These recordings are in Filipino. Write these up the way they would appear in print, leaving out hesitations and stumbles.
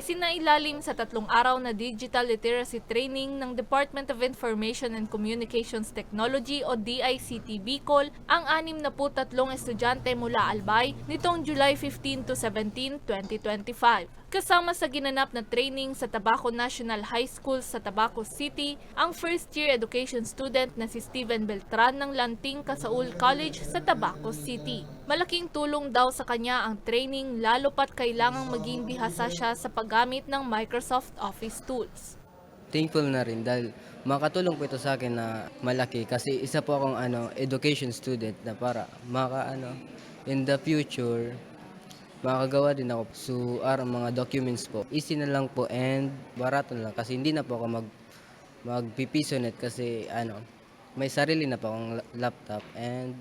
Isinailalim sa 3 araw na digital literacy training ng Department of Information and Communications Technology o DICT Bicol ang 63 estudyante mula Albay nitong July 15 to 17, 2025. Kasama sa ginanap na training sa Tabaco National High School sa Tabaco City, ang first-year education student na si Steven Beltran ng Lanting Casaul College sa Tabaco City. Malaking tulong daw sa kanya ang training lalo pat kailangang maging bihasa siya sa paggamit ng Microsoft Office tools. Thankful na rin dahil makatulong po ito sa akin na malaki kasi isa po akong education student na para in the future makagawa din ako mga documents po. Easy na lang po and barato na lang kasi hindi na po ako magpipiso net kasi may sarili na po akong laptop and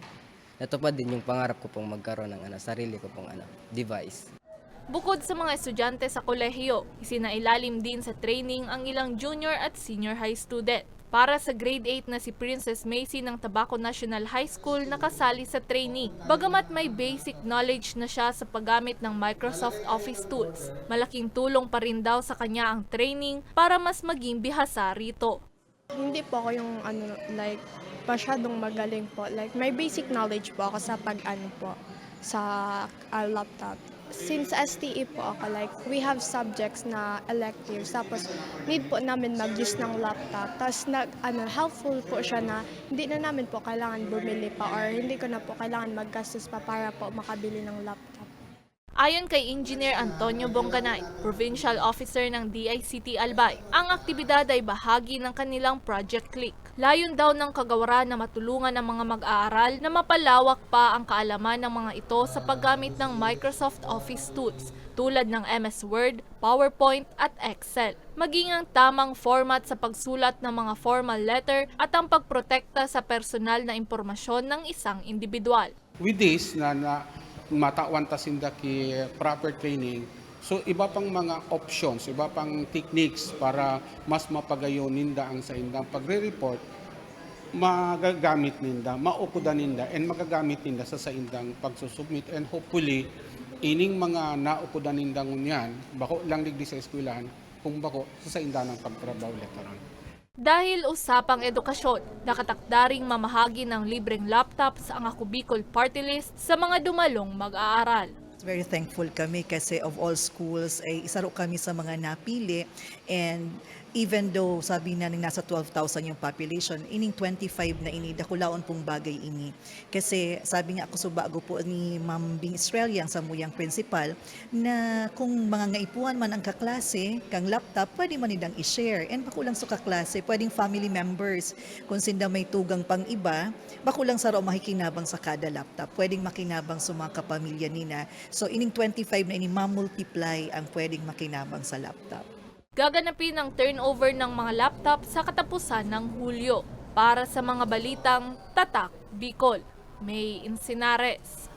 natupad din yung pangarap ko pong magkaroon ng sarili ko pong device. Bukod sa mga estudyante sa kolehiyo, isinailalim din sa training ang ilang junior at senior high student. Para sa grade 8 na si Princess Macy ng Tabaco National High School nakasali sa training. Bagamat may basic knowledge na siya sa paggamit ng Microsoft Office tools, malaking tulong pa rin daw sa kanya ang training para mas maging bihasa rito. Hindi po ako yung masyadong magaling po. May basic knowledge po ako sa sa laptop. Since STE po ako, we have subjects na electives, tapos need po namin mag-use ng laptop. Tapos helpful po siya na hindi na namin po kailangan bumili pa or hindi ko na po kailangan maggastos pa para po makabili ng laptop. Ayon kay Engineer Antonio Bonganay, Provincial Officer ng DICT Albay, ang aktibidad ay bahagi ng kanilang Project Click. Layon daw ng kagawaran na matulungan ang mga mag-aaral na mapalawak pa ang kaalaman ng mga ito sa paggamit ng Microsoft Office tools tulad ng MS Word, PowerPoint at Excel. Maging ang tamang format sa pagsulat ng mga formal letter at ang pagprotekta sa personal na impormasyon ng isang individual. With this na matawan ta sinda ki proper training, so iba pang mga options, iba pang techniques para mas mapagayon ninda ang sa indang pagre-report, magagamit ninda, maukudan ninda, and magagamit ninda sa indang pagsusubmit, and hopefully ining mga naukudan nindang unyan, bako lang digdi sa eskwelahan, kung bako sa indang ng pagtrabaho letaran. Dahil usapang edukasyon, nakatakdaring mamahagi ng libreng laptop sa ang Ako Bicol Party List sa mga dumalong mag-aaral. Very thankful kami kasi of all schools ay isa ro kami sa mga napili, and even though sabi na nasa 12,000 yung population, ining 25 na ini dakulaon pong bagay ini. Kasi sabi nga ako subago po ni Ma'am Bing Israeli ang samuyang principal na kung mga ngaipuan man ang kaklase, kang laptop, pwede man nidang i-share. And bakulang sa kaklase, pwedeng family members. Kung sinda may tugang pang iba, bakulang sa ro makikinabang sa kada laptop. Pwedeng makinabang sa mga kapamilya nina. So ining 25 na ini ma-multiply ang pwedeng makinabang sa laptop. Gaganapin ang turnover ng mga laptop sa katapusan ng Hulyo. Para sa mga balitang Tatak Bicol, May Insinares.